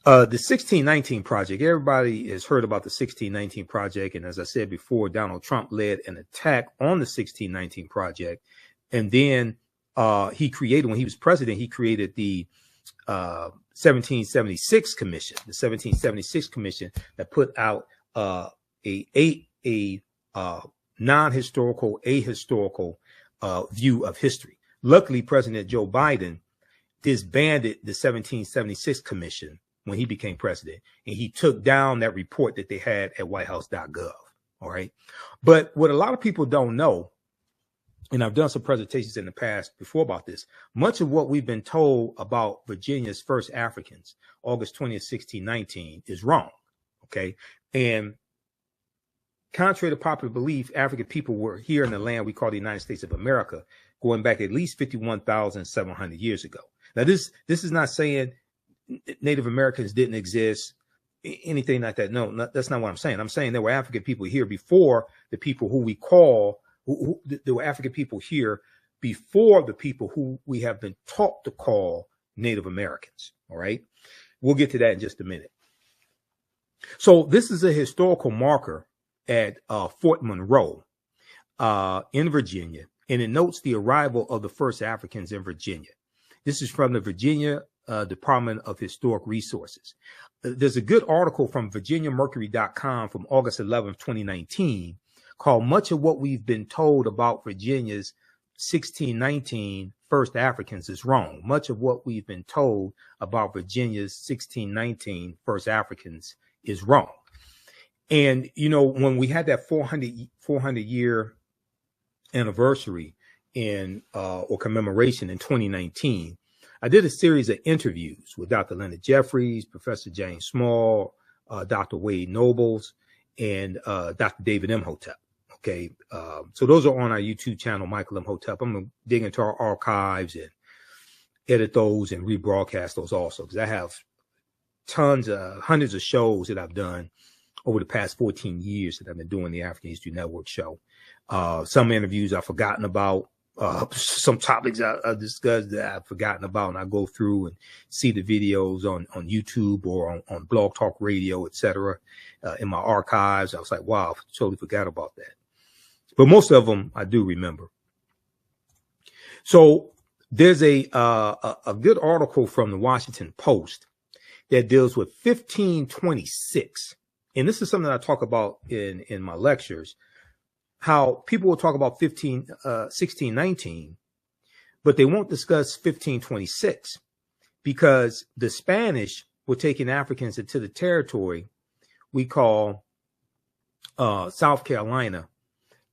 The 1619 Project, everybody has heard about the 1619 Project. And as I said before, Donald Trump led an attack on the 1619 Project. And then he created, when he was president, he created the 1776 Commission, the 1776 Commission that put out a non-historical, ahistorical view of history. Luckily, President Joe Biden disbanded the 1776 Commission when he became president, and he took down that report that they had at whitehouse.gov. All right. But what a lot of people don't know, and I've done some presentations in the past before about this, much of what we've been told about Virginia's first Africans, August 20th, 1619, is wrong. Okay. And contrary to popular belief, African people were here in the land we call the United States of America, going back at least 51,700 years ago. Now, this is not saying Native Americans didn't exist, anything like that. No, that's not what I'm saying. I'm saying there were African people here before the people who we call, there were African people here before the people who we have been taught to call Native Americans. All right. We'll get to that in just a minute. So this is a historical marker at Fort Monroe in Virginia, and it notes the arrival of the first Africans in Virginia. This is from the Virginia Department of Historic Resources. There's a good article from VirginiaMercury.com from August 11th, 2019, called Much of What We've Been Told About Virginia's 1619 First Africans is Wrong. Much of what we've been told about Virginia's 1619 First Africans is wrong. And, you know, when we had that 400 year anniversary in or commemoration in 2019, I did a series of interviews with Dr. Leonard Jeffries, Professor James Small, Dr. Wade Nobles, and Dr. David Imhotep. Okay, so those are on our YouTube channel, Michael Imhotep. I'm gonna dig into our archives and edit those and rebroadcast those also, because I have hundreds of shows that I've done over the past 14 years that I've been doing the African History Network show. Some interviews I've forgotten about. Some topics I discussed that I've forgotten about, and I go through and see the videos on YouTube or on Blog Talk Radio, etc. In my archives. I was like, wow, I totally forgot about that. But most of them I do remember. So there's a good article from the Washington Post that deals with 1526. And this is something I talk about in my lectures. How people will talk about 1619, but they won't discuss 1526 because the Spanish were taking Africans into the territory we call South Carolina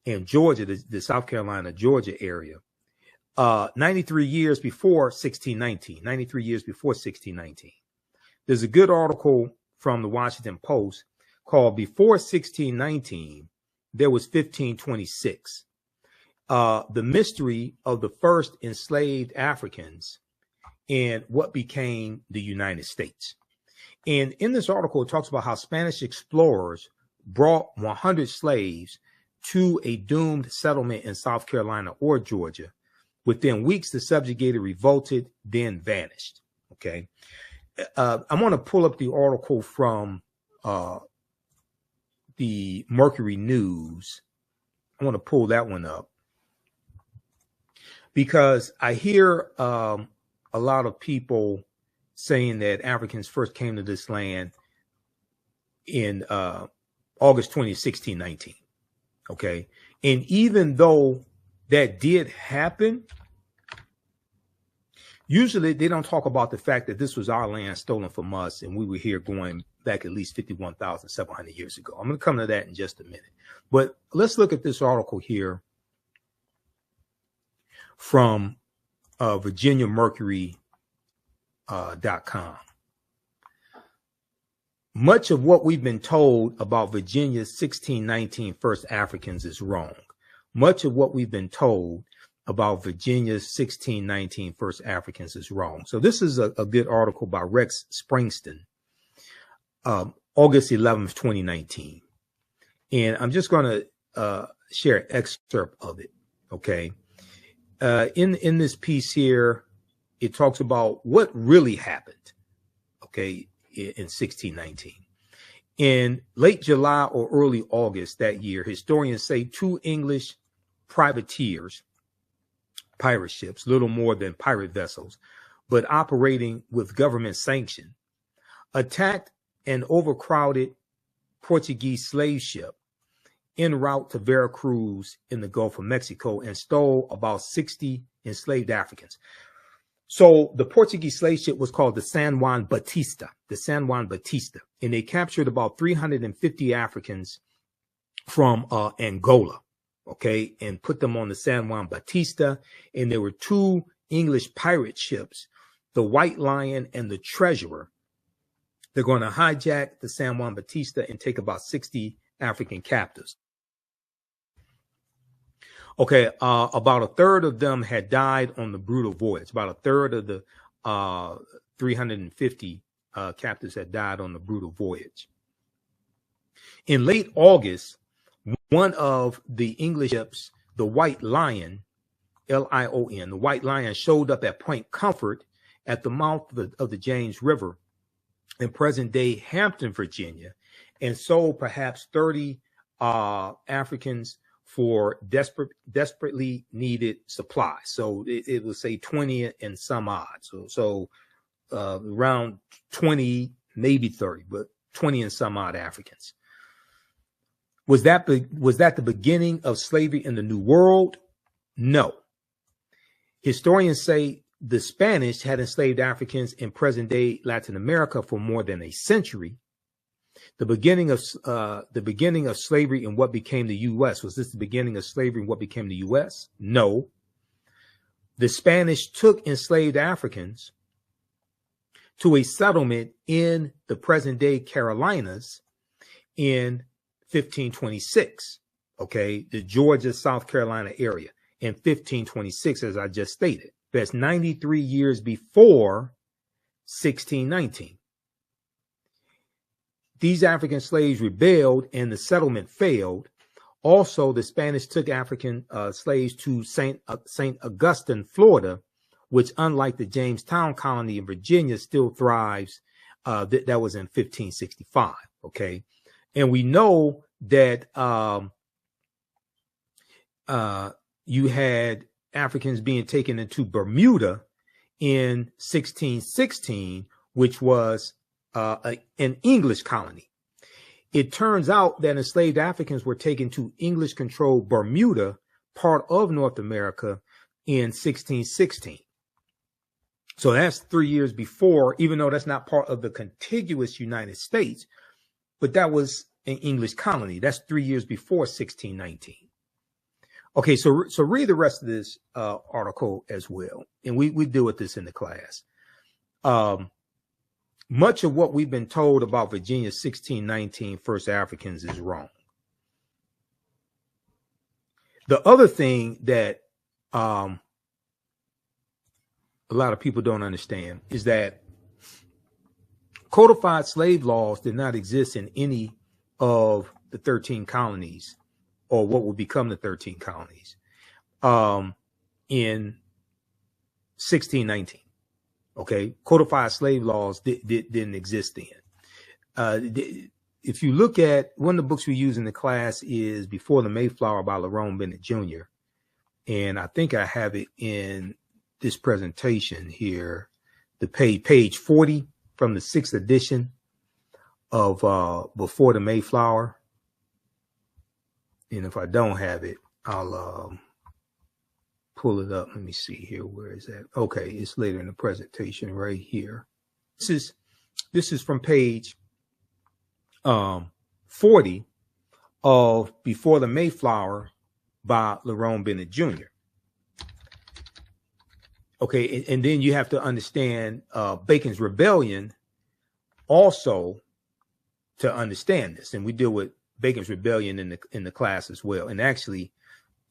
and Georgia, the South Carolina, Georgia area, 93 years before 1619, 93 years before 1619. There's a good article from the Washington Post called Before 1619, there was 1526. The mystery of the first enslaved Africans and what became the United States. And in this article, it talks about how Spanish explorers brought 100 slaves to a doomed settlement in South Carolina or Georgia. Within weeks, the subjugated revolted, then vanished. Okay. I want to pull up the article from the Mercury News. I want to pull that one up because I hear a lot of people saying that Africans first came to this land in August 20, 1619. Okay. And even though that did happen, usually they don't talk about the fact that this was our land stolen from us and we were here going back at least 51,700 years ago. I'm going to come to that in just a minute. But let's look at this article here from VirginiaMercury.com. Much of what we've been told about Virginia's 1619 first Africans is wrong. Much of what we've been told about Virginia's 1619 first Africans is wrong. So this is a good article by Rex Springston. August 11th, 2019. And I'm just going to share an excerpt of it. Okay. In this piece here, it talks about what really happened. Okay. in 1619. In late July or early August that year, historians say 2 English privateers, pirate ships, little more than pirate vessels, but operating with government sanction, attacked an overcrowded Portuguese slave ship en route to Veracruz in the Gulf of Mexico and stole about 60 enslaved Africans. So the Portuguese slave ship was called the San Juan Batista, and they captured about 350 Africans from Angola, okay, and put them on the San Juan Batista. And there were 2 English pirate ships, the White Lion and the Treasurer. They're going to hijack the San Juan Batista and take about 60 African captives. Okay, about a third of them had died on the brutal voyage. About a third of the 350 captives had died on the brutal voyage. In late August, one of the English ships, the White Lion, Lion, the White Lion, showed up at Point Comfort at the mouth of the James River in present-day Hampton, Virginia, and sold perhaps 30 Africans for desperately needed supplies. So it would say 20 and some odd. So around 20, maybe 30, but 20 and some odd Africans. Was that the beginning of slavery in the New World? No. Historians say the Spanish had enslaved Africans in present-day Latin America for more than a century. The beginning of slavery in what became the U.S. Was this the beginning of slavery in what became the U.S.? No. The Spanish took enslaved Africans to a settlement in the present-day Carolinas in 1526. Okay, the Georgia, South Carolina area in 1526, as I just stated. That's 93 years before 1619. These African slaves rebelled and the settlement failed. Also, the Spanish took African slaves to St. Augustine, Florida, which, unlike the Jamestown colony in Virginia, still thrives. That was in 1565. Okay. And we know that you had Africans being taken into Bermuda in 1616, which was an English colony. It turns out that enslaved Africans were taken to English-controlled Bermuda, part of North America, in 1616. So that's 3 years before, even though that's not part of the contiguous United States, but that was an English colony. That's 3 years before 1619. Okay, so read the rest of this article as well, and we deal with this in the class. Much of what we've been told about Virginia's 1619 first Africans is wrong. The other thing that a lot of people don't understand is that codified slave laws did not exist in any of the 13 colonies, or what would become the 13 colonies, in 1619. Okay, codified slave laws didn't exist then. If you look at one of the books we use in the class is Before the Mayflower by Lerone Bennett Jr. And I think I have it in this presentation here, the page 40 from the 6th edition of Before the Mayflower. And if I don't have it, I'll pull it up. Let me see here. Where is that? Okay, it's later in the presentation right here. This is from page 40 of Before the Mayflower by Lerone Bennett Jr. Okay, and then you have to understand Bacon's Rebellion also to understand this, and we deal with Bacon's Rebellion in the class as well. And actually,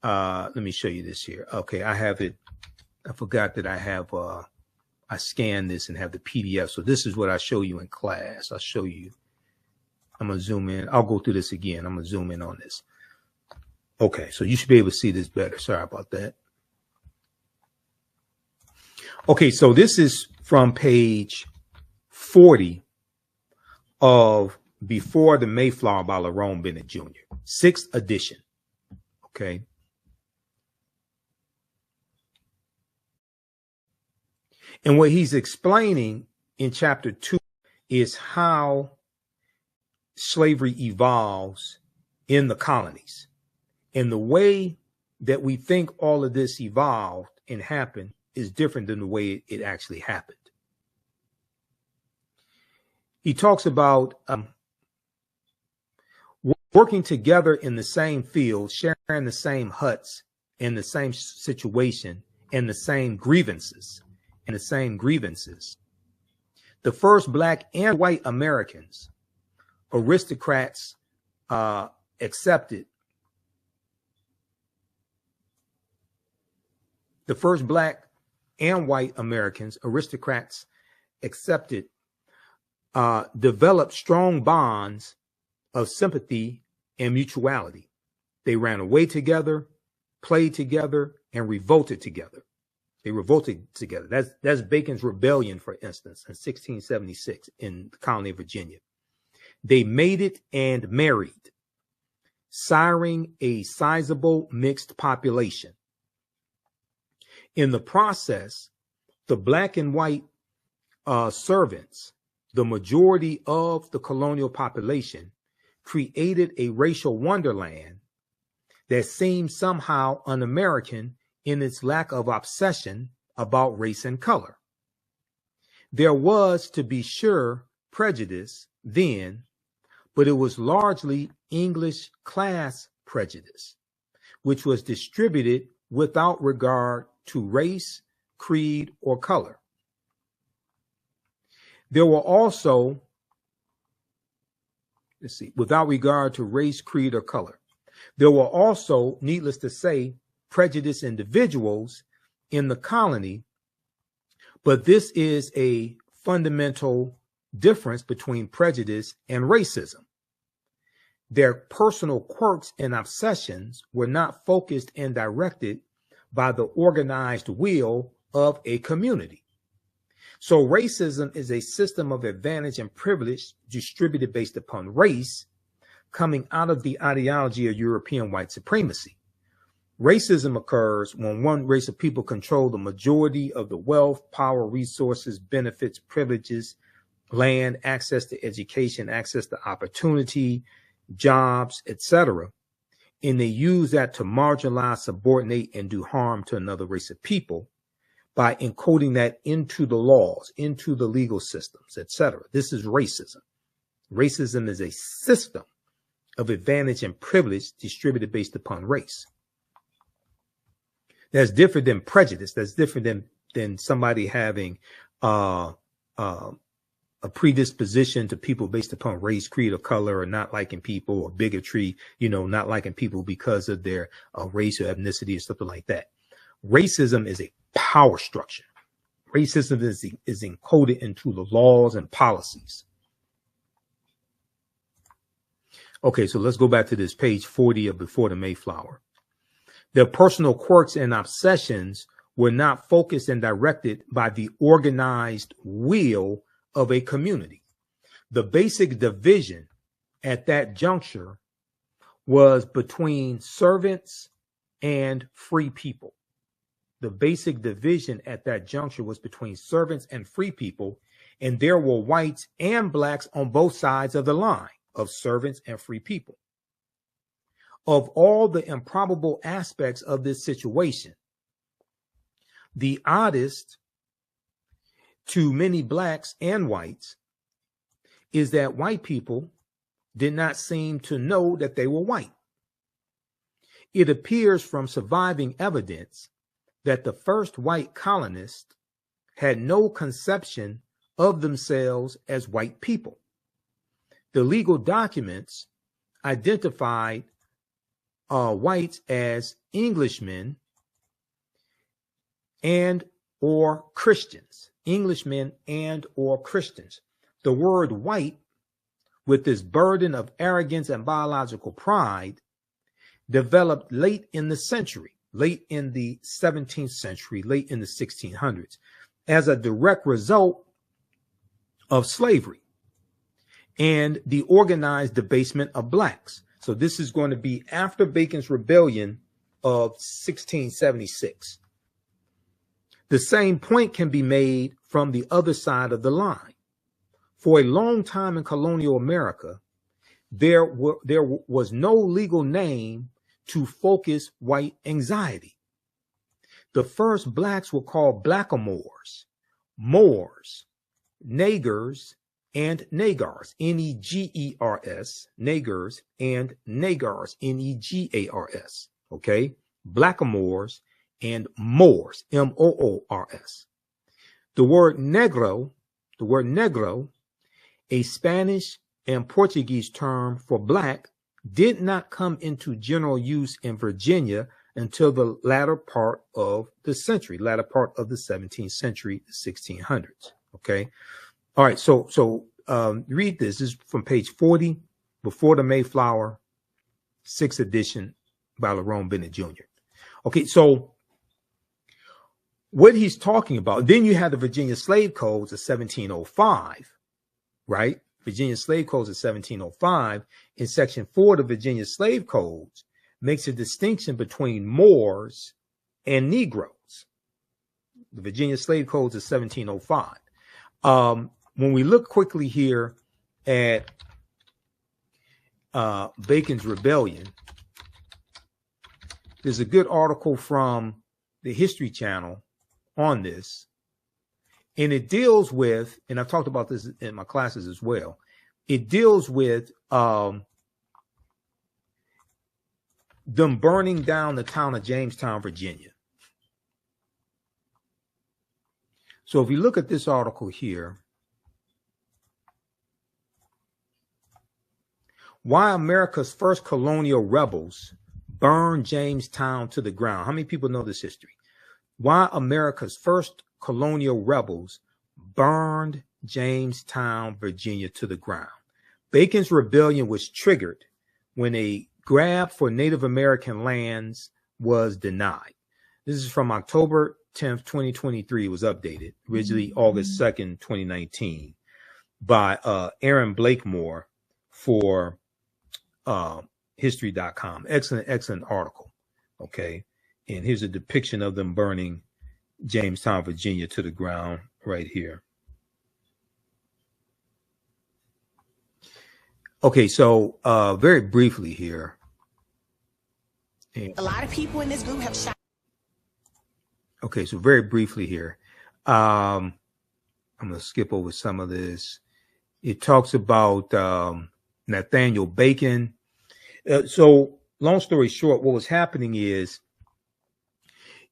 let me show you this here. Okay, I have it. I forgot that I have I scanned this and have the PDF. So this is what I show you in class. I'll show you. I'm gonna zoom in. I'll go through this again. I'm gonna zoom in on this. Okay, so you should be able to see this better. Sorry about that. Okay, so this is from page 40 of Before the Mayflower by Lerone Bennett Jr., 6th edition. Okay. And what he's explaining in chapter 2 is how slavery evolves in the colonies. And the way that we think all of this evolved and happened is different than the way it actually happened. He talks about working together in the same field, sharing the same huts, in the same situation, and the same grievances. The first Black and white Americans, aristocrats, accepted. The first Black and white Americans, aristocrats, accepted, developed strong bonds of sympathy and mutuality. They ran away together, played together, and revolted together. They revolted together. That's Bacon's rebellion, for instance, in 1676 in the colony of Virginia. They mated and married, siring a sizable mixed population. In the process, the Black and white servants, the majority of the colonial population, created a racial wonderland that seemed somehow un-American in its lack of obsession about race and color. There was, to be sure, prejudice then, but it was largely English class prejudice, which was distributed without regard to race, creed, or color. There were also, without regard to race, creed, or color. There were also, needless to say, prejudiced individuals in the colony, but this is a fundamental difference between prejudice and racism. Their personal quirks and obsessions were not focused and directed by the organized will of a community. So racism is a system of advantage and privilege distributed based upon race, coming out of the ideology of European white supremacy. Racism occurs when one race of people control the majority of the wealth, power, resources, benefits, privileges, land, access to education, access to opportunity, jobs, etc. And they use that to marginalize, subordinate, and do harm to another race of people by encoding that into the laws, into the legal systems, etc. This is racism. Racism is a system of advantage and privilege distributed based upon race. That's different than prejudice. That's different than somebody having a predisposition to people based upon race, creed, or color, or not liking people, or bigotry, not liking people because of their race or ethnicity or something like that. Racism is a power structure. Racism is encoded into the laws and policies. Okay, so let's go back to this page 40 of Before the Mayflower. Their personal quirks and obsessions were not focused and directed by the organized will of a community. The basic division at that juncture was between servants and free people. The basic division at that juncture was between servants and free people, and there were whites and blacks on both sides of the line of servants and free people. Of all the improbable aspects of this situation, the oddest to many blacks and whites is that white people did not seem to know that they were white. It appears from surviving evidence that the first white colonists had no conception of themselves as white people. The legal documents identified whites as Englishmen and or Christians. Englishmen and or Christians. The word white, with this burden of arrogance and biological pride, developed late in the century, late in the 17th century, late in the 1600s, as a direct result of slavery. and the organized debasement of blacks. So this is going to be after Bacon's rebellion of 1676. The same point can be made from the other side of the line. For a long time in colonial America, there was no legal name to focus white anxiety. The first blacks were called blackamoors, Moors, Negers, and Negars, Negers, Negers, and Negars, Negars, okay? Blackamoors and Moors, Moors. The word negro, a Spanish and Portuguese term for black, did not come into general use in Virginia until the latter part of the 17th century, the 1600s. Okay. All right. So read this. This is from page 40, Before the Mayflower, 6th edition by Lerone Bennett Jr. Okay. So what he's talking about, then you have the Virginia Slave Codes of 1705, right? Virginia Slave Codes of 1705. In section 4 of the Virginia Slave Codes makes a distinction between Moors and Negroes. The Virginia Slave Codes of 1705. When we look quickly here at Bacon's Rebellion, there's a good article from the History Channel on this. And it deals with, and I've talked about this in my classes as well, it deals with them burning down the town of Jamestown, Virginia. So if you look at this article here, why America's first colonial rebels burned Jamestown to the ground. How many people know this history? Why America's first colonial rebels burned Jamestown, Virginia to the ground. Bacon's rebellion was triggered when a grab for Native American lands was denied. This is from October 10th, 2023. It was updated, originally August 2nd, 2019, by Aaron Blakemore for history.com. Excellent article. Okay. And here's a depiction of them burning Jamestown, Virginia to the ground right here. Okay, so very briefly here. A lot of people in this group have shot. Okay, so very briefly here. I'm going to skip over some of this. It talks about Nathaniel Bacon. So long story short, what was happening is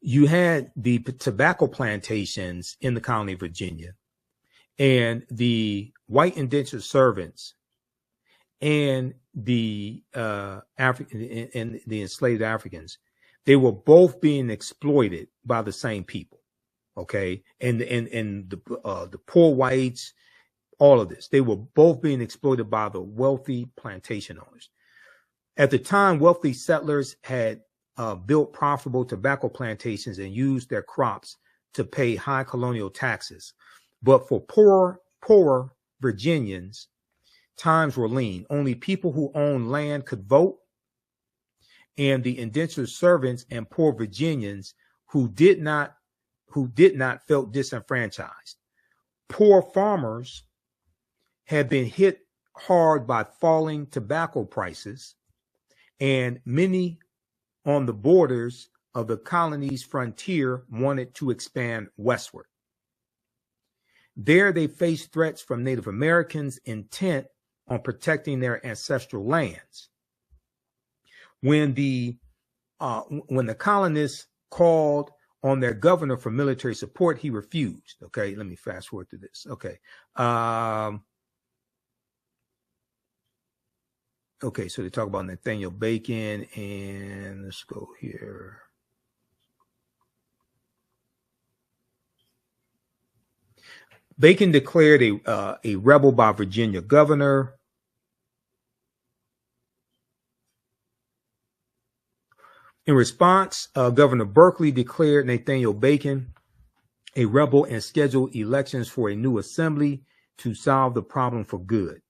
you had the tobacco plantations in the colony of Virginia, and the white indentured servants and the African and the enslaved Africans, they were both being exploited by the same people. Okay, and the poor whites, all of this, they were both being exploited by the wealthy plantation owners. At the time, wealthy settlers had built profitable tobacco plantations and used their crops to pay high colonial taxes. But for poorer Virginians, times were lean. Only people who owned land could vote, and the indentured servants and poor Virginians who did not felt disenfranchised. Poor farmers had been hit hard by falling tobacco prices, and many on the borders of the colony's frontier wanted to expand westward. There they faced threats from Native Americans intent on protecting their ancestral lands. When the colonists called on their governor for military support, he refused. Okay, let me fast forward to this. Okay. Okay, so they talk about Nathaniel Bacon, and let's go here. Bacon declared a rebel by Virginia governor. In response, Governor Berkeley declared Nathaniel Bacon a rebel and scheduled elections for a new assembly to solve the problem for good.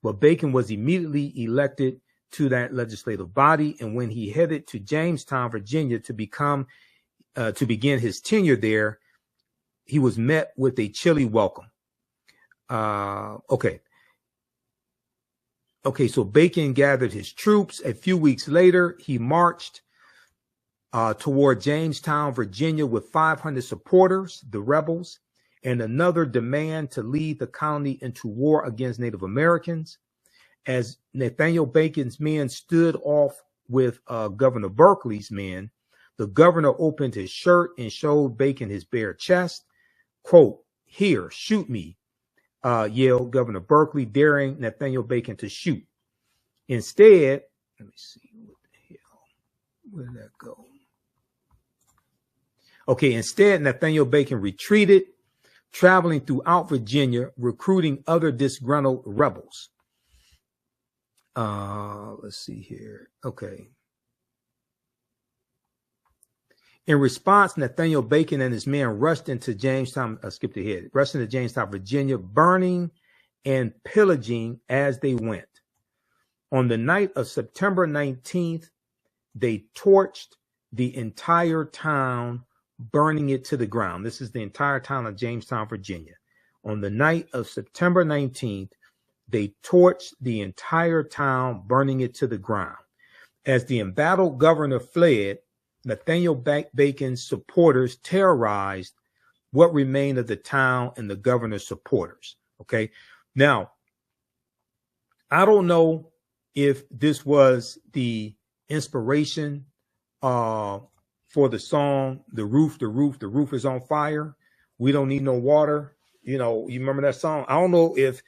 but Bacon was immediately elected to that legislative body. And when he headed to Jamestown, Virginia to begin his tenure there, he was met with a chilly welcome. Okay, so Bacon gathered his troops. A few weeks later, he marched toward Jamestown, Virginia with 500 supporters, the rebels, and another demand to lead the colony into war against Native Americans. As Nathaniel Bacon's men stood off with Governor Berkeley's men, the governor opened his shirt and showed Bacon his bare chest. Quote, "Here, shoot me," yelled Governor Berkeley, daring Nathaniel Bacon to shoot. Instead, let me see, what the hell, where did that go? Okay, instead, Nathaniel Bacon retreated, traveling throughout Virginia, recruiting other disgruntled rebels. Let's see here. Okay. In response, Nathaniel Bacon and his men rushed into Jamestown, Virginia, burning and pillaging as they went. On the night of September 19th, they torched the entire town, burning it to the ground. This is the entire town of Jamestown, Virginia. On the night of September 19th, they torched the entire town, burning it to the ground. As the embattled governor fled, Nathaniel Bacon's supporters terrorized what remained of the town and the governor's supporters. Okay. Now, I don't know if this was the inspiration for the song, the roof is on fire. We don't need no water. You know, you remember that song? I don't know if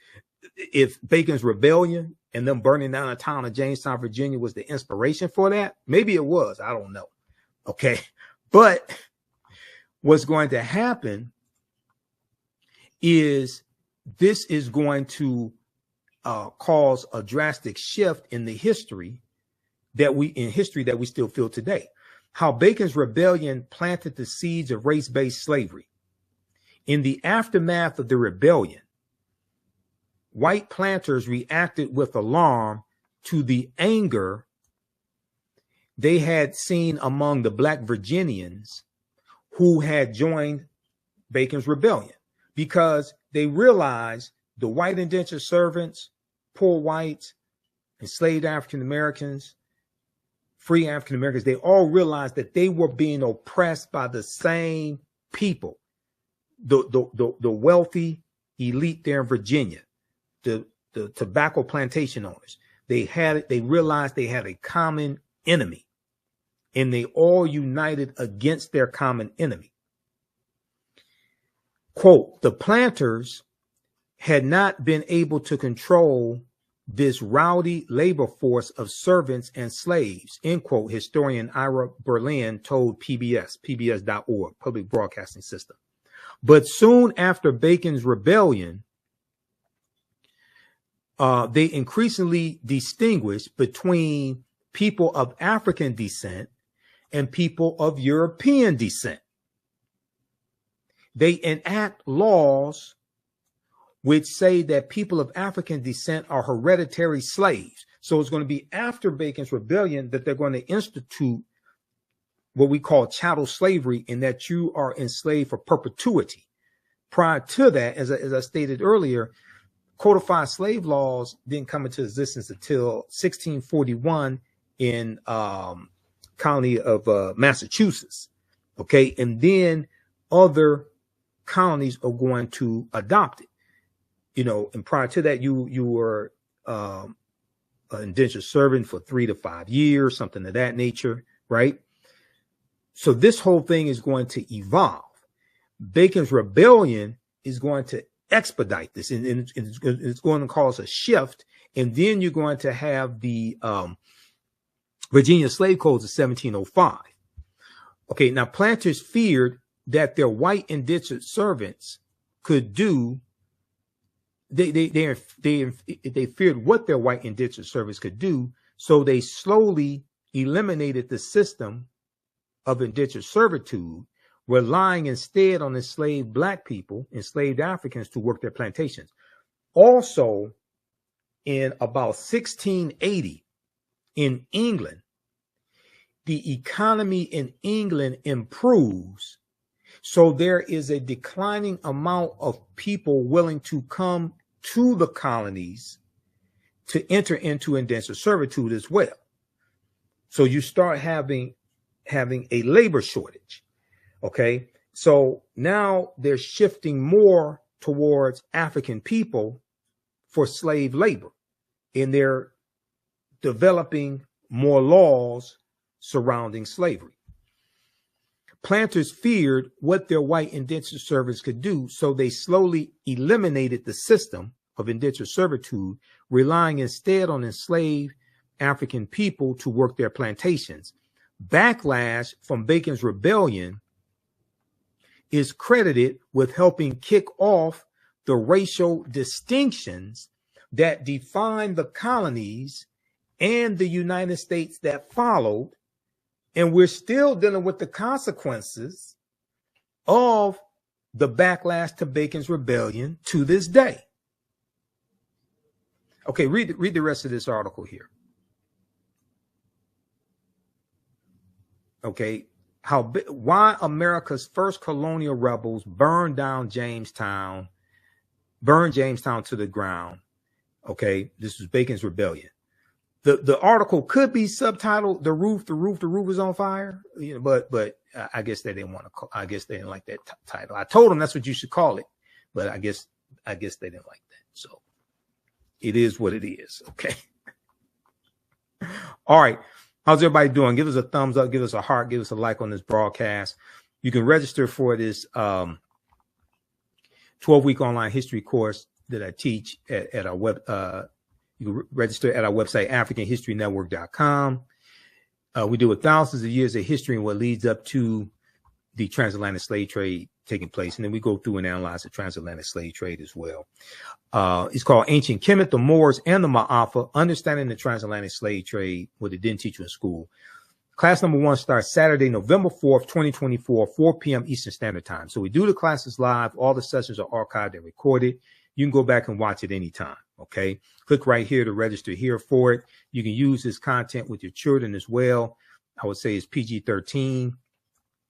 Bacon's rebellion and them burning down the town of Jamestown, Virginia was the inspiration for that. Maybe it was. I don't know. Okay. But what's going to happen is this is going to cause a drastic shift in the history that we still feel today. How Bacon's rebellion planted the seeds of race-based slavery. In the aftermath of the rebellion, white planters reacted with alarm to the anger they had seen among the Black Virginians who had joined Bacon's rebellion, because they realized the white indentured servants, poor whites, enslaved African Americans, free African Americans, they all realized that they were being oppressed by the same people, the wealthy elite there in Virginia, the tobacco plantation owners. They realized they had a common enemy, and they all united against their common enemy. Quote, "The planters had not been able to control this rowdy labor force of servants and slaves," end quote, historian Ira Berlin told PBS.org, Public Broadcasting System. But soon after Bacon's rebellion, they increasingly distinguished between people of African descent and people of European descent. They enact laws which say that people of African descent are hereditary slaves. So it's going to be after Bacon's rebellion that they're going to institute what we call chattel slavery, in that you are enslaved for perpetuity. Prior to that, as I stated earlier, codified slave laws didn't come into existence until 1641 in colony of Massachusetts. Okay, and then other colonies are going to adopt it. You know, and prior to that, you were an indentured servant for 3 to 5 years, something of that nature, right? So this whole thing is going to evolve. Bacon's rebellion is going to expedite this, and it's going to cause a shift. And then you're going to have the Virginia Slave Codes of 1705. Okay, now planters feared that their white indentured servants could do. They feared what their white indentured servants could do, so they slowly eliminated the system of indentured servitude, relying instead on enslaved Black people, enslaved Africans, to work their plantations. Also, in about 1680 in England, the economy in England improves. So there is a declining amount of people willing to come to the colonies to enter into indentured servitude as well. So you start having a labor shortage. Okay. So now they're shifting more towards African people for slave labor, and they're developing more laws surrounding slavery. Planters feared what their white indentured servants could do, so they slowly eliminated the system of indentured servitude, relying instead on enslaved African people to work their plantations. Backlash from Bacon's rebellion is credited with helping kick off the racial distinctions that defined the colonies and the United States that followed. And we're still dealing with the consequences of the backlash to Bacon's rebellion to this day. Okay, read the rest of this article here. Okay, why America's first colonial rebels burned Jamestown to the ground. Okay, this was Bacon's rebellion. The article could be subtitled "The roof is on fire," you know, but I guess they didn't want to. I guess they didn't like that title. I told them that's what you should call it, but I guess they didn't like that. So it is what it is. Okay. All right. How's everybody doing? Give us a thumbs up, give us a heart, give us a like on this broadcast. You can register for this 12-week online history course that I teach at our web. You can register at our website, AfricanHistoryNetwork.com. We do with thousands of years of history and what leads up to the transatlantic slave trade taking place. And then we go through and analyze the transatlantic slave trade as well. It's called Ancient Kemet, the Moors, and the Ma'afa, Understanding the Transatlantic Slave Trade, what they didn't teach you in school. Class number 1 starts Saturday, November 4th, 2024, 4 p.m. Eastern Standard Time. So we do the classes live. All the sessions are archived and recorded. You can go back and watch it anytime. Okay. Click right here to register here for it. You can use this content with your children as well. I would say it's PG-13.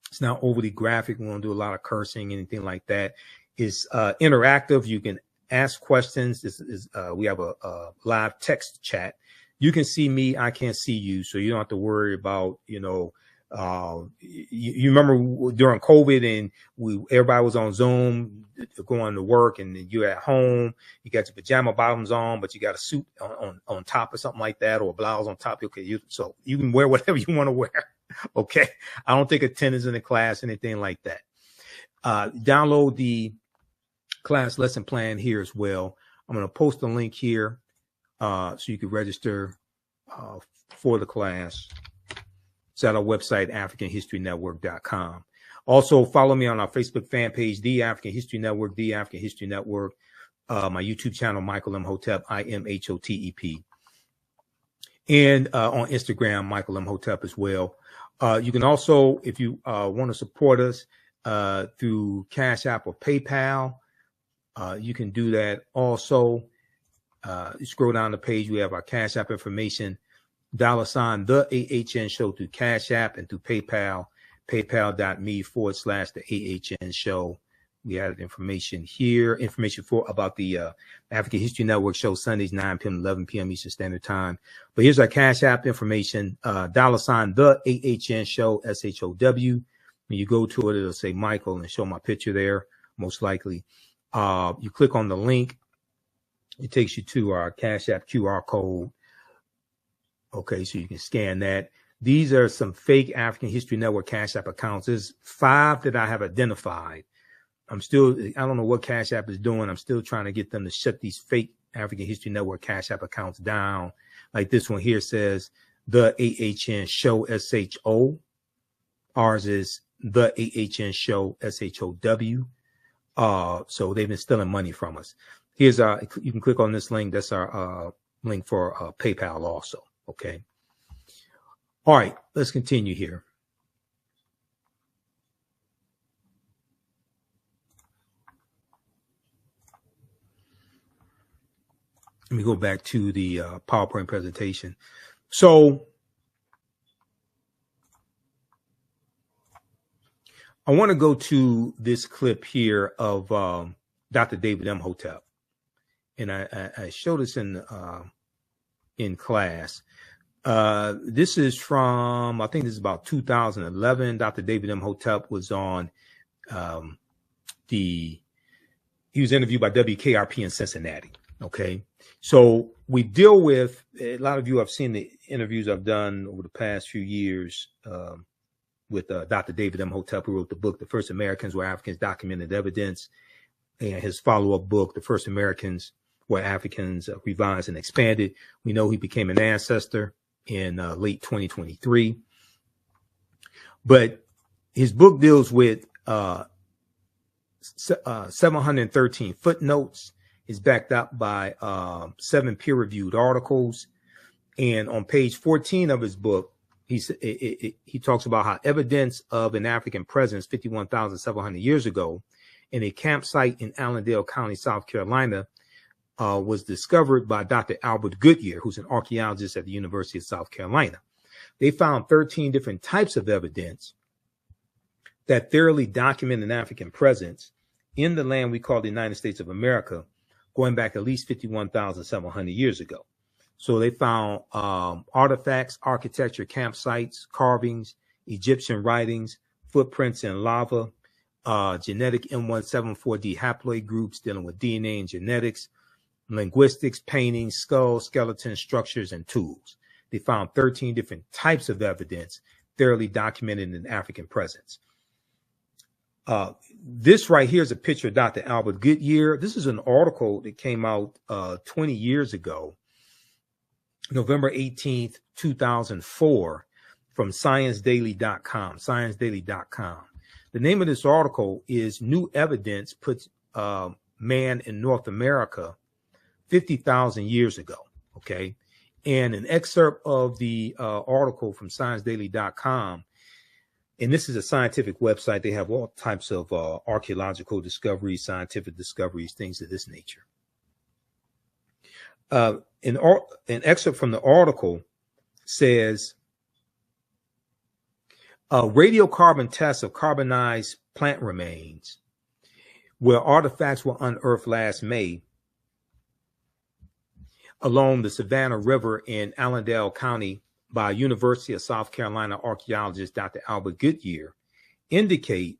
It's not overly graphic. We won't do a lot of cursing, anything like that. It's interactive. You can ask questions. We have a live text chat. You can see me. I can't see you. So you don't have to worry about, you remember during COVID and everybody was on Zoom going to work, and you're at home, you got your pajama bottoms on, but you got a suit on top or something like that, or a blouse on top. Okay. So you can wear whatever you want to wear. Okay. I don't take attendance in the class, anything like that. Download the class lesson plan here as well. I'm going to post a link here so you can register for the class. It's at our website, AfricanHistoryNetwork.com. Also, follow me on our Facebook fan page, The African History Network, The African History Network. My YouTube channel, Michael Imhotep, Imhotep. And on Instagram, Michael Imhotep as well. You can also, if you want to support us through Cash App or PayPal, you can do that also. You scroll down the page, we have our Cash App information, $ the AHN show through Cash App and through PayPal, paypal.me/the AHN show. We added information here, information about the African History Network show Sundays, 9 p.m. 11 p.m. Eastern Standard Time. But here's our Cash App information, $ the AHN show, SHOW. When you go to it, it'll say Michael and show my picture there, most likely. You click on the link. It takes you to our Cash App QR code. Okay, so you can scan that. These are some fake African History Network Cash App accounts. There's 5 that I have identified. I don't know what Cash App is doing. I'm still trying to get them to shut these fake African History Network Cash App accounts down. Like this one here says, the AHN show, SHO. Ours is the AHN show, SHOW. So they've been stealing money from us. Here's you can click on this link. That's our link for PayPal also. Okay. All right, let's continue here. Let me go back to the PowerPoint presentation. So I want to go to this clip here of Dr. David Imhotep, and I showed this in class. This is from, I think this is about 2011. Dr. David Imhotep was on he was interviewed by WKRP in Cincinnati. Okay. So we deal with, a lot of you have seen the interviews I've done over the past few years with Dr. David Imhotep, who wrote the book, The First Americans Where Africans Documented Evidence, and his follow-up book, The First Americans Where Africans Revised and Expanded. We know he became an ancestor in late 2023. But his book deals with 713 footnotes. Is backed up by 7 peer-reviewed articles. And on page 14 of his book, he talks about how evidence of an African presence 51,700 years ago in a campsite in Allendale County, South Carolina, was discovered by Dr. Albert Goodyear, who's an archaeologist at the University of South Carolina. They found 13 different types of evidence that thoroughly document an African presence in the land we call the United States of America, going back at least 51,700 years ago. So they found artifacts, architecture, campsites, carvings, Egyptian writings, footprints in lava, genetic M174D haploid groups dealing with DNA and genetics, linguistics, paintings, skulls, skeletons, structures, and tools. They found 13 different types of evidence thoroughly documented in African presence. This right here is a picture of Dr. Albert Goodyear. This is an article that came out 20 years ago, November 18th, 2004, from ScienceDaily.com, ScienceDaily.com. The name of this article is New Evidence Puts Man in North America 50,000 Years Ago, okay? And an excerpt of the article from ScienceDaily.com. And this is a scientific website. They have all types of archaeological discoveries, scientific discoveries, things of this nature. An excerpt from the article says, radiocarbon tests of carbonized plant remains where artifacts were unearthed last May along the Savannah River in Allendale County by University of South Carolina archaeologist Dr. Albert Goodyear indicate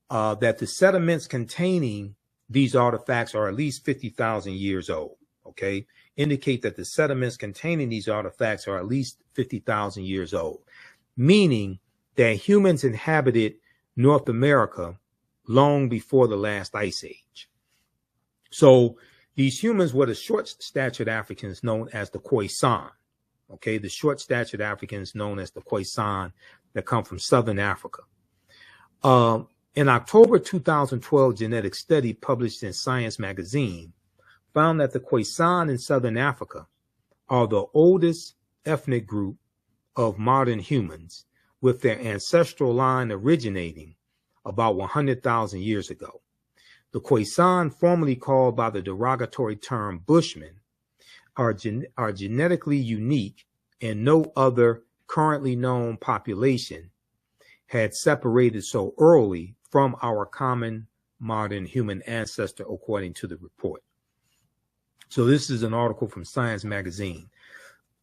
that the sediments containing these artifacts are at least 50,000 years old, okay? Indicate that the sediments containing these artifacts are at least 50,000 years old, meaning that humans inhabited North America long before the last ice age. So these humans were the short-statured Africans known as the Khoisan. Okay, the short-statured Africans known as the Khoisan that come from Southern Africa. An October 2012 genetic study published in Science magazine found that the Khoisan in Southern Africa are the oldest ethnic group of modern humans, with their ancestral line originating about 100,000 years ago. The Khoisan, formerly called by the derogatory term Bushmen, are genetically unique, and no other currently known population had separated so early from our common modern human ancestor, according to the report. So this is an article from Science magazine.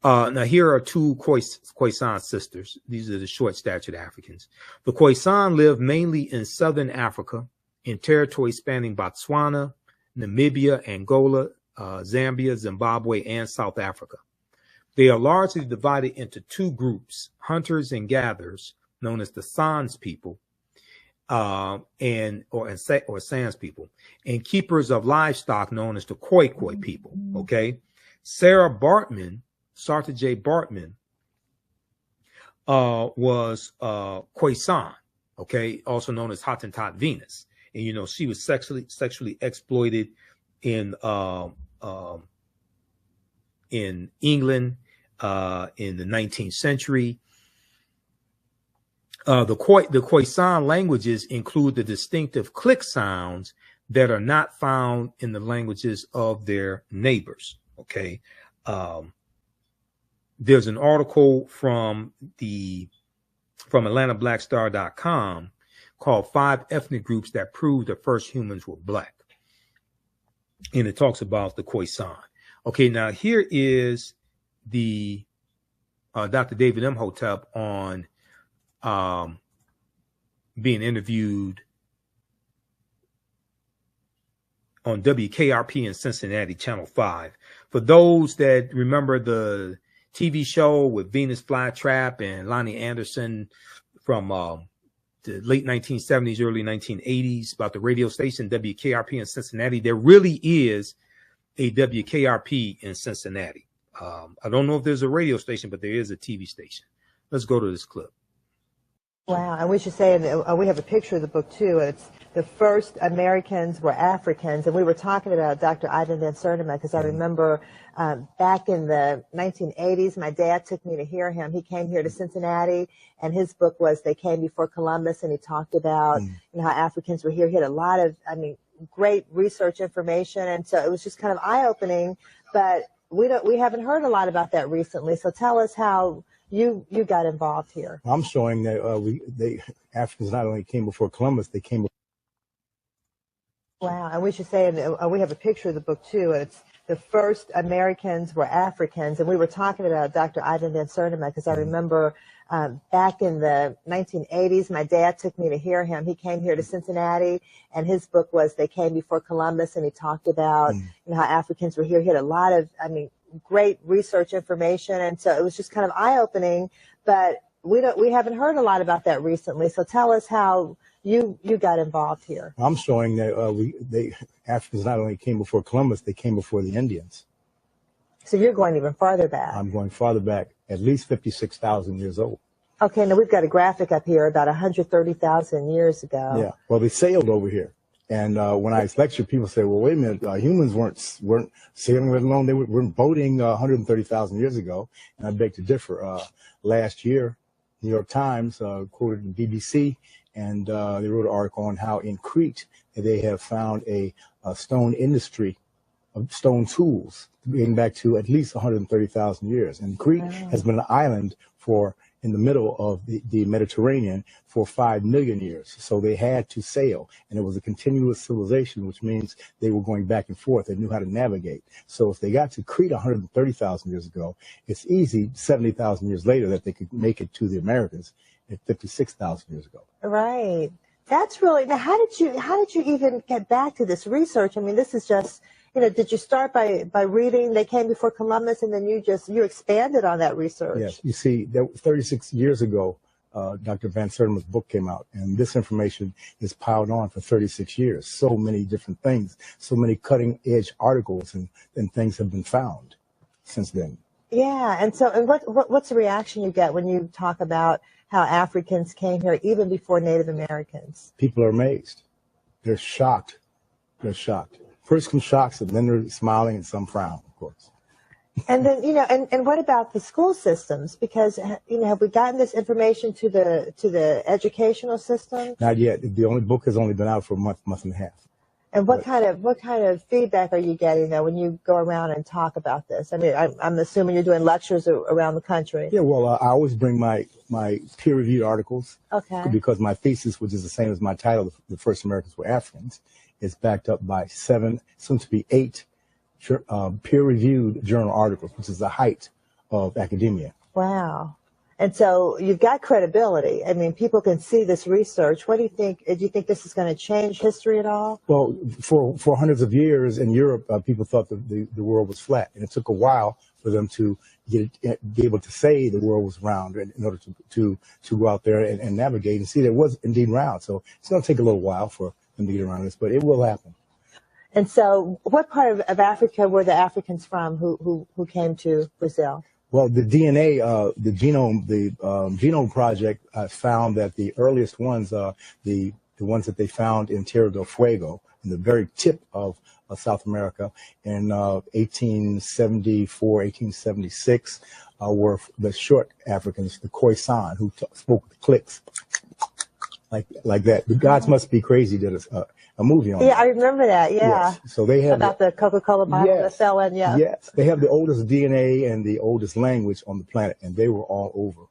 Now here are 2 Khoisan sisters. These are the short-statured Africans. The Khoisan live mainly in Southern Africa, in territory spanning Botswana, Namibia, Angola, Zambia, Zimbabwe, and South Africa. They are largely divided into 2 groups, hunters and gatherers, known as the Sans people, or Sans people, and keepers of livestock, known as the Khoikhoi people. Okay, Sarah J. Bartman, was Khoisan, okay, also known as Hottentot Venus, and you know she was sexually exploited in England in the 19th century. The Khoisan languages include the distinctive click sounds that are not found in the languages of their neighbors. Okay. There's an article from AtlantaBlackStar.com called 5 Ethnic Groups That Prove the First Humans Were Black. And it talks about the Khoisan. Okay, now here is the Dr. David Imhotep on being interviewed on WKRP in Cincinnati, Channel 5. For those that remember the TV show with Venus Flytrap and Lonnie Anderson from the late 1970s, early 1980s about the radio station WKRP in Cincinnati, there really is a WKRP in Cincinnati. I don't know if there's a radio station, but there is a TV station. Let's go to this clip. Wow, and we should say we have a picture of the book too. It's The First Americans Were Africans, and we were talking about Dr. Ivan Van Sertima because I remember back in the 1980s, my dad took me to hear him. He came here to Cincinnati, and his book was They Came Before Columbus, and he talked about how Africans were here. He had a lot of, great research information, and so it was just kind of eye-opening. But we haven't heard a lot about that recently. So tell us how you got involved here. I'm showing that Africans not only came before Columbus, they came before. Wow, and we should say we have a picture of the book too. It's The First Americans Were Africans, and we were talking about Dr. Ivan Van Sertima because I remember back in the 1980s, my dad took me to hear him. He came here to Cincinnati, and his book was They Came Before Columbus, and he talked about how Africans were here. He had a lot of, great research information, and so it was just kind of eye-opening. But we haven't heard a lot about that recently. So tell us how you got involved here. I'm showing that Africans not only came before Columbus, they came before the Indians. So you're going even farther back. I'm going farther back, at least 56,000 years old. Okay, now we've got a graphic up here about 130,000 years ago. Yeah, well, they sailed over here. And when I lecture, people say, well, wait a minute, humans weren't sailing, let alone they were boating 130,000 years ago. And I beg to differ. Last year, New York Times quoted the BBC, and they wrote an article on how in Crete they have found a stone industry of stone tools dating back to at least 130,000 years. And Crete has been an island in the middle of the Mediterranean for 5 million years. So they had to sail, and it was a continuous civilization, which means they were going back and forth. They knew how to navigate. So if they got to Crete 130,000 years ago, it's easy 70,000 years later that they could make it to the Americas at 56,000 years ago. Right. That's really, now how did you even get back to this research? This is just, did you start by reading They Came Before Columbus, and then you expanded on that research? Yes. You see, 36 years ago, Dr. Van Sertima's book came out, and this information is piled on for 36 years. So many different things, so many cutting-edge articles and things have been found since then. Yeah, and what's the reaction you get when you talk about how Africans came here even before Native Americans? People are amazed. They're shocked. They're shocked. First come shocks, and then they're smiling, and some frown, of course. And then, and what about the school systems? Because, have we gotten this information to the educational system? Not yet. The book has only been out for a month and a half. And what kind of feedback are you getting though when you go around and talk about this? I'm assuming you're doing lectures around the country. Yeah, well, I always bring my peer-reviewed articos. Okay. Because my thesis, which is the same as my title, The First Americans Were Africans, is backed up by 7, soon to be 8 peer-reviewed journal articles, which is the height of academia. Wow. And so you've got credibility. People can see this research. What do you think? Do you think this is going to change history at all? Well, for hundreds of years in Europe, people thought the world was flat, and it took a while for them to be able to say the world was round in order to go out there and navigate and see that it was indeed round. So it's going to take a little while for them to get around this, but it will happen. And so what part of Africa were the Africans from who came to Brazil? Well, the DNA, the Genome Project found that the earliest ones, the ones that they found in Tierra del Fuego, in the very tip of South America, in 1874, 1876, were the short Africans, the Khoisan, who spoke with clicks like that. The gods must be crazy that a movie on Yeah, that. I remember that. Yeah. Yes. So they have About the Coca-Cola bottle that fell in. Yeah. Yes, they have the oldest DNA and the oldest language on the planet, and they were all over.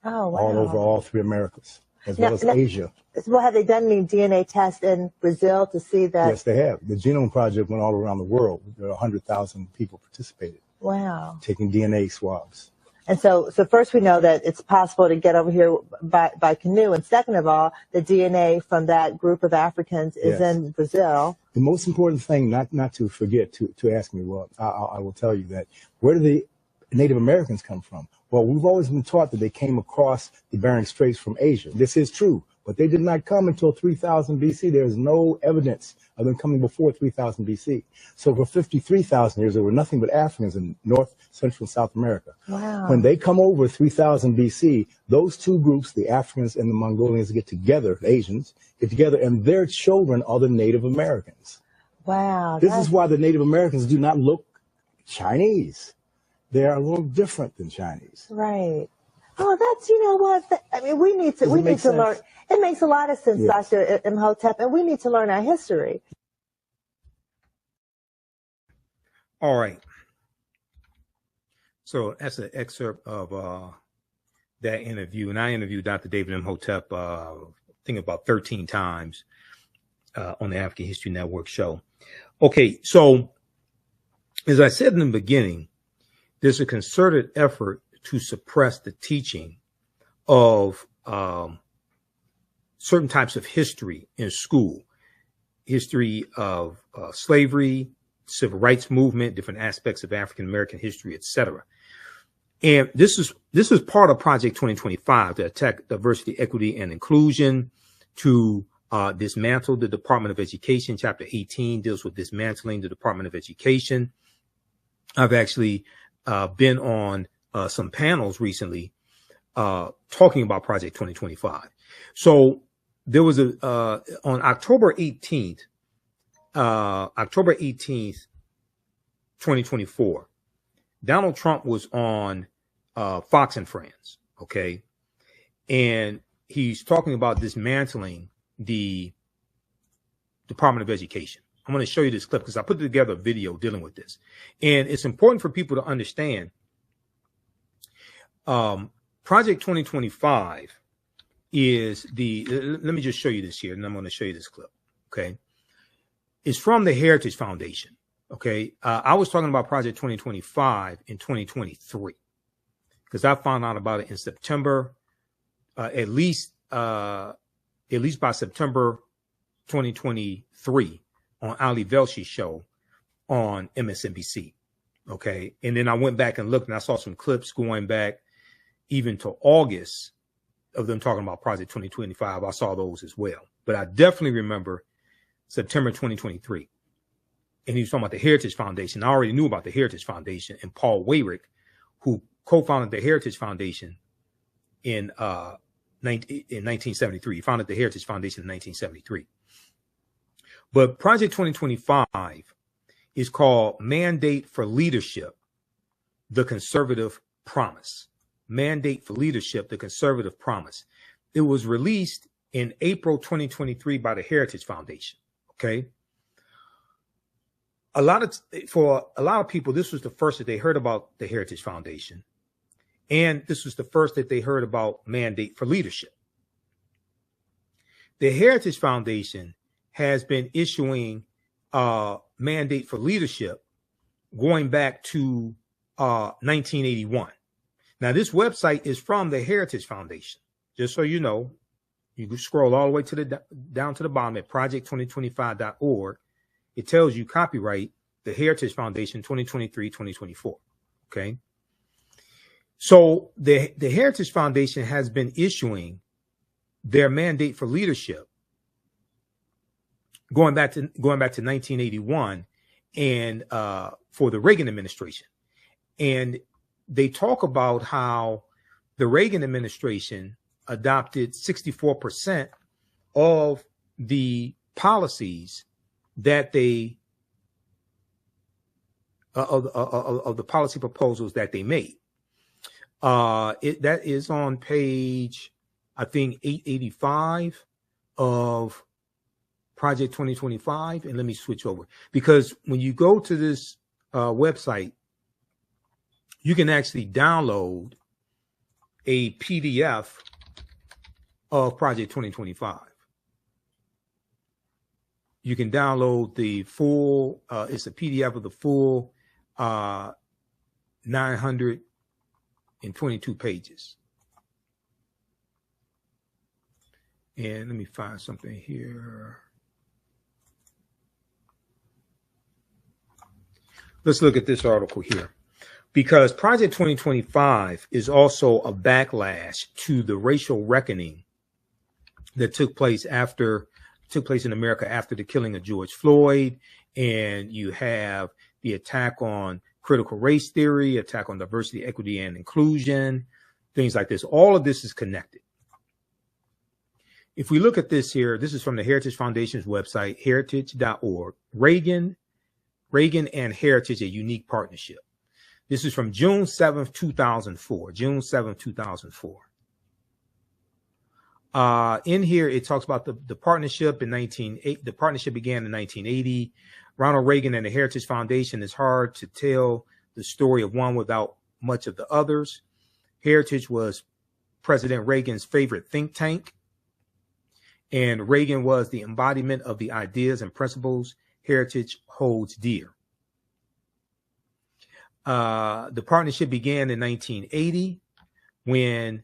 Oh, wow. All over all three Americas, as well as Asia. Well, have they done any DNA tests in Brazil to see that? Yes, they have. The Genome Project went all around the world. There are 100,000 people participated. Wow. Taking DNA swabs. And so first we know that it's possible to get over here by canoe. And second of all, the DNA from that group of Africans is in Brazil. The most important thing, not to forget, to ask me, well, I will tell you that, where do the Native Americans come from? Well, we've always been taught that they came across the Bering Straits from Asia. This is true, but they did not come until 3000 BC. There is no evidence of them coming before 3000 BC. So for 53,000 years, there were nothing but Africans in North, Central, and South America. Wow. When they come over 3000 BC, those two groups, the Africans and the Mongolians, get together, the Asians, get together, and their children are the Native Americans. Wow. This is why the Native Americans do not look Chinese. They are a little different than Chinese. Right. Oh, that's, you know what? I mean, we need to learn. It makes a lot of sense, yes. Dr. Imhotep, and we need to learn our history. All right. So that's an excerpt of that interview. And I interviewed Dr. David Imhotep, I think about 13 times on the African History Network show. Okay, so as I said in the beginning, there's a concerted effort to suppress the teaching of certain types of history in school. History of slavery, civil rights movement, different aspects of African American history, etc. And this is part of Project 2025 to attack diversity, equity, and inclusion, to dismantle the Department of Education. Chapter 18 deals with dismantling the Department of Education. I've actually been on some panels recently talking about Project 2025. So there was on October 18th, 2024, Donald Trump was on Fox and Friends, okay? And he's talking about dismantling the Department of Education. I'm going to show you this clip because I put together a video dealing with this. And it's important for people to understand Project 2025 is let me just show you this here, and I'm going to show you this clip, okay? It's from the Heritage Foundation, okay? I was talking about Project 2025 in 2023 because I found out about it in September, at least by September 2023 on Ali Velsh's show on MSNBC, okay? And then I went back and looked, and I saw some clips going back even to August of them talking about Project 2025. I saw those as well. But I definitely remember September 2023. And he was talking about the Heritage Foundation. I already knew about the Heritage Foundation and Paul Weyrich, who co-founded the Heritage Foundation in 1973. He founded the Heritage Foundation in 1973. But Project 2025 is called Mandate for Leadership, the Conservative Promise. Mandate for Leadership, the Conservative Promise. It was released in April 2023 by the Heritage Foundation. Okay. For a lot of people, this was the first that they heard about the Heritage Foundation. And this was the first that they heard about Mandate for Leadership. The Heritage Foundation has been issuing Mandate for Leadership going back to 1981. Now, this website is from the Heritage Foundation. Just so you know, you can scroll all the way to down to the bottom at project2025.org. It tells you copyright the Heritage Foundation 2023-2024. Okay. So the Heritage Foundation has been issuing their Mandate for Leadership going back to 1981 and for the Reagan administration. And they talk about how the Reagan administration adopted 64% of the policies that they of the policy proposals that they made. That is on page, I think, 885 of Project 2025, and let me switch over, because when you go to this website, you can actually download a PDF of Project 2025. You can download the full, it's a PDF of the full 922 pages. And let me find something here. Let's look at this article here, because Project 2025 is also a backlash to the racial reckoning that took place in America after the killing of George Floyd. And you have the attack on critical race theory, attack on diversity, equity, and inclusion, things like this. All of this is connected. If we look at this here, this is from the Heritage Foundation's website, heritage.org. Reagan and Heritage, a unique partnership. This is from June 7th, 2004. June 7th, 2004. In here, it talks about the partnership in 1980. The partnership began in 1980. Ronald Reagan and the Heritage Foundation. Is hard to tell the story of one without much of the others. Heritage was President Reagan's favorite think tank, and Reagan was the embodiment of the ideas and principles Heritage holds dear. The partnership began in 1980 when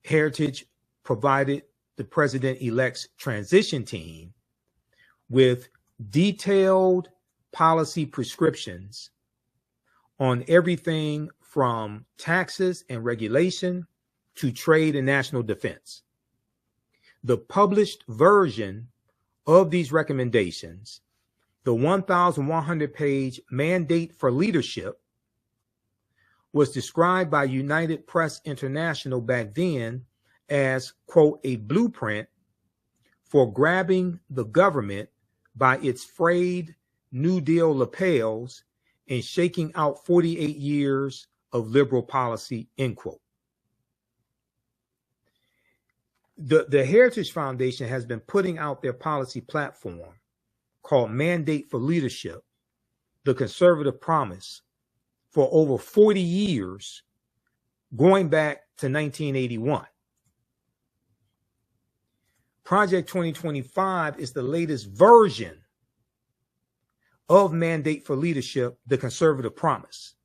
Heritage provided the president-elect's transition team with detailed policy prescriptions on everything from taxes and regulation to trade and national defense. The published version of these recommendations, the 1,100-page Mandate for Leadership, was described by United Press International back then as, quote, a blueprint for grabbing the government by its frayed New Deal lapels and shaking out 48 years of liberal policy, end quote. The Heritage Foundation has been putting out their policy platform called Mandate for Leadership, the Conservative Promise, for over 40 years, going back to 1981. Project 2025 is the latest version of Mandate for Leadership, the Conservative Promise.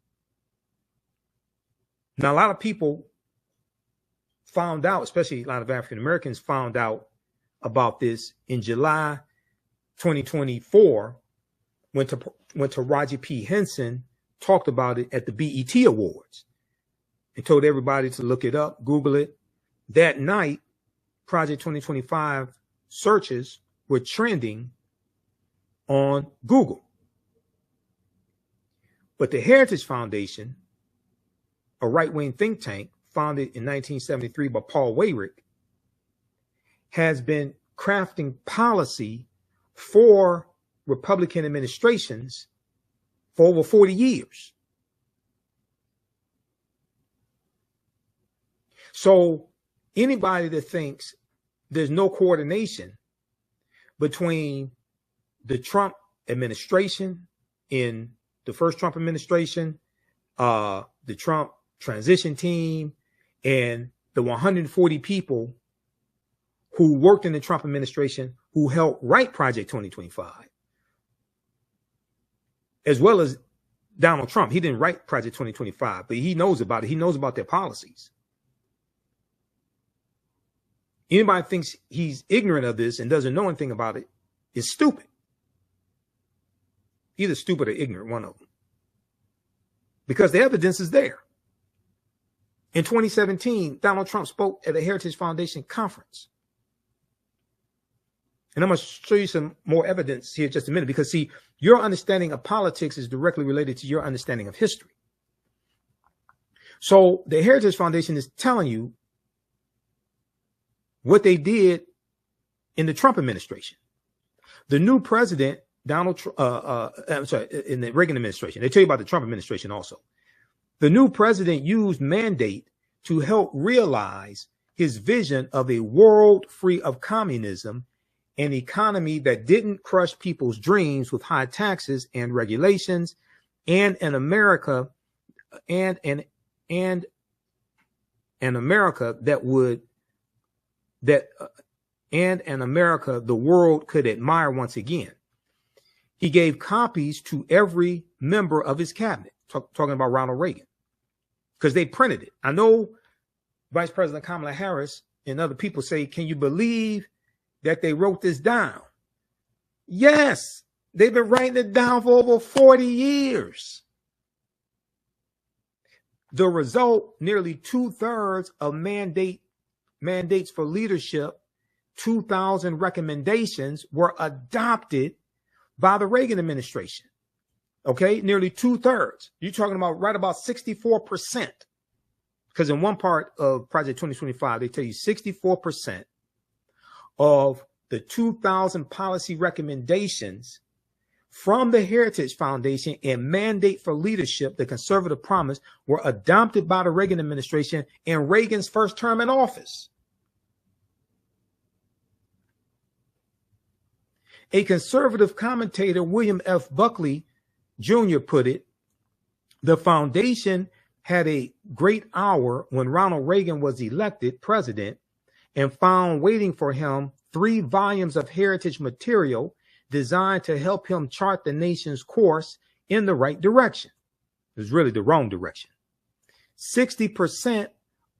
Now, a lot of people found out, especially a lot of African Americans found out about this in July 2024, when Taraji P. Henson talked about it at the BET Awards and told everybody to look it up, Google it. That night, Project 2025 searches were trending on Google. But the Heritage Foundation, a right-wing think tank founded in 1973 by Paul Weyrich, has been crafting policy for Republican administrations for over 40 years. So anybody that thinks there's no coordination between the Trump administration, in the first Trump administration, the Trump transition team, and the 140 people who worked in the Trump administration who helped write Project 2025, as well as Donald Trump. He didn't write Project 2025, but he knows about it. He knows about their policies. Anybody thinks he's ignorant of this and doesn't know anything about it is stupid. Either stupid or ignorant, one of them. Because the evidence is there. In 2017, Donald Trump spoke at the Heritage Foundation conference. And I'm going to show you some more evidence here in just a minute, because, see, your understanding of politics is directly related to your understanding of history. So the Heritage Foundation is telling you what they did in the Trump administration. The new president, in the Reagan administration, they tell you about the Trump administration also. The new president used Mandate to help realize his vision of a world free of communism an economy that didn't crush people's dreams with high taxes and regulations, and an America and an America the world could admire once again. He gave copies to every member of his cabinet, talking about Ronald Reagan, because they printed it. I know Vice President Kamala Harris and other people say, can you believe that they wrote this down? Yes, they've been writing it down for over 40 years. The result, nearly 2/3 of mandates for leadership, 2,000 recommendations were adopted by the Reagan administration. Okay, nearly 2/3. You're talking about right about 64%. Because in one part of Project 2025, they tell you 64% of the 2,000 policy recommendations from the Heritage Foundation and Mandate for Leadership, the Conservative Promise, were adopted by the Reagan administration in Reagan's first term in office. A conservative commentator, William F. Buckley Jr., put it, the foundation had a great hour when Ronald Reagan was elected president and found waiting for him 3 volumes of heritage material designed to help him chart the nation's course in the right direction. It was really the wrong direction. 60%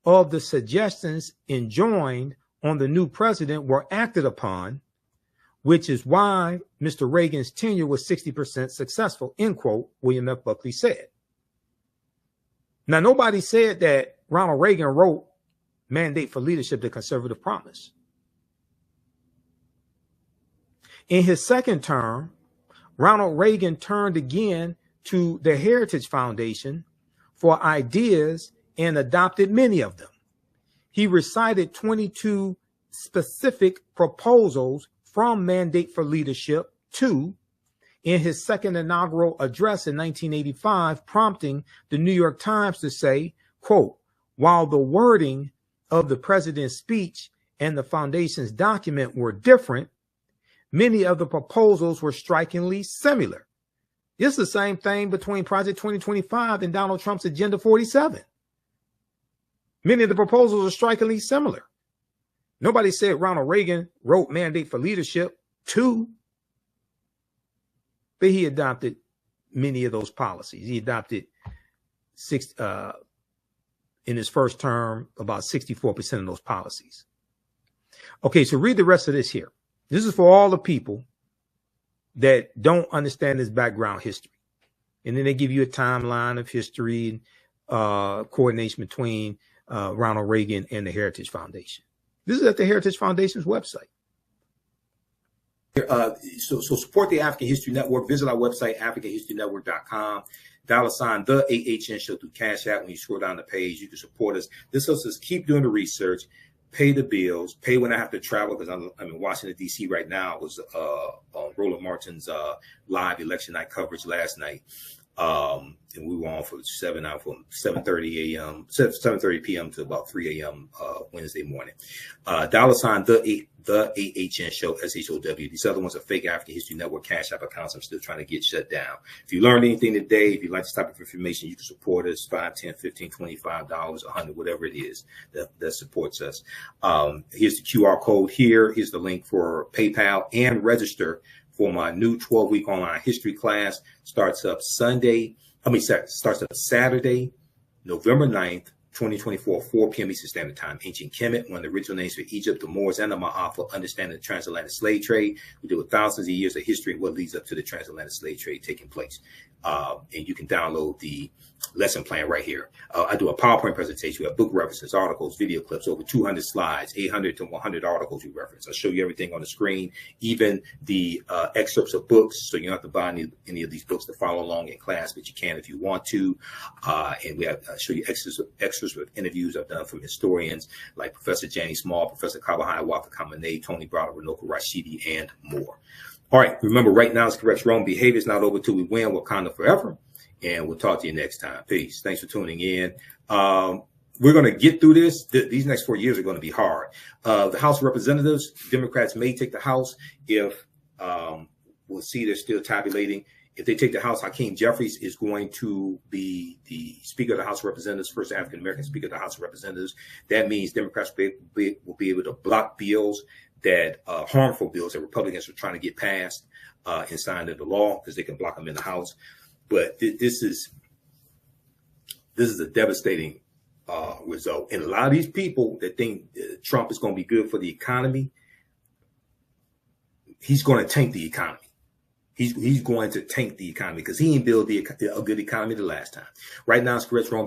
of the suggestions enjoined on the new president were acted upon, which is why Mr. Reagan's tenure was 60% successful, end quote, William F. Buckley said. Now, nobody said that Ronald Reagan wrote Mandate for Leadership, the Conservative Promise. In his second term, Ronald Reagan turned again to the Heritage Foundation for ideas and adopted many of them. He recited 22 specific proposals from Mandate for Leadership 2 in his second inaugural address in 1985, prompting the New York Times to say, quote, while the wording of the president's speech and the foundation's document were different, many of the proposals were strikingly similar. It's the same thing between Project 2025 and Donald Trump's Agenda 47. Many of the proposals are strikingly similar. Nobody said Ronald Reagan wrote Mandate for Leadership 2, but he adopted many of those policies. He adopted in his first term, about 64% of those policies. Okay, so read the rest of this here. This is for all the people that don't understand this background history. And then they give you a timeline of history and coordination between Ronald Reagan and the Heritage Foundation. This is at the Heritage Foundation's website. So support the African History Network. Visit our website, AfricanHistoryNetwork.com. $ the AHN show through Cash App. When you scroll down the page, you can support us. This helps us keep doing the research, pay the bills, pay when I have to travel, because I'm in Washington, D.C. right now. It was Roland Martin's live election night coverage last night. And we were on for 7:30 a.m., 7:30 p.m. to about 3 a.m. Wednesday morning. $ the AHN show, SHOW. These other ones are fake African History Network Cash App accounts I'm still trying to get shut down. If you learned anything today, if you like this type of information, you can support us, $5, $10, $15, $25, $100, whatever it is that supports us. Here's the QR code here. Here's the link for PayPal, and register for my new 12-week online history class. Starts up Saturday, November 9th, 2024, 4 p.m. Eastern Standard Time. Ancient Kemet, one of the original names for Egypt, the Moors, and the Ma'afa, understanding the transatlantic slave trade. We deal with thousands of years of history and what leads up to the transatlantic slave trade taking place. And you can download the lesson plan right here. I do a PowerPoint presentation. We have book references, articles, video clips, over 200 slides, 800 to 100 articles we reference. I'll show you everything on the screen, even the excerpts of books, so you don't have to buy any of these books to follow along in class, but you can if you want to. And we have show you extras with interviews I've done from historians like Professor Janie Small, Professor Kabahai Waka Kamene, Tony Browder, Runoko Rashidi, and more. All right, remember, right now is correct wrong behavior. It's not over till we win. Wakanda forever. And we'll talk to you next time. Peace. Thanks for tuning in. we're going to get through this. These next 4 years are going to be hard. The House of Representatives, Democrats may take the House if we'll see they're still tabulating. If they take the House, Hakeem Jeffries is going to be the Speaker of the House of Representatives, first African-American Speaker of the House of Representatives. That means Democrats will be able to block bills that harmful bills that Republicans are trying to get passed and signed into law, because they can block them in the House. But this is a devastating result. And a lot of these people that think Trump is going to be good for the economy, he's going to tank the economy. He's going to tank the economy because he didn't build a good economy the last time. Right now, it's correct, wrong.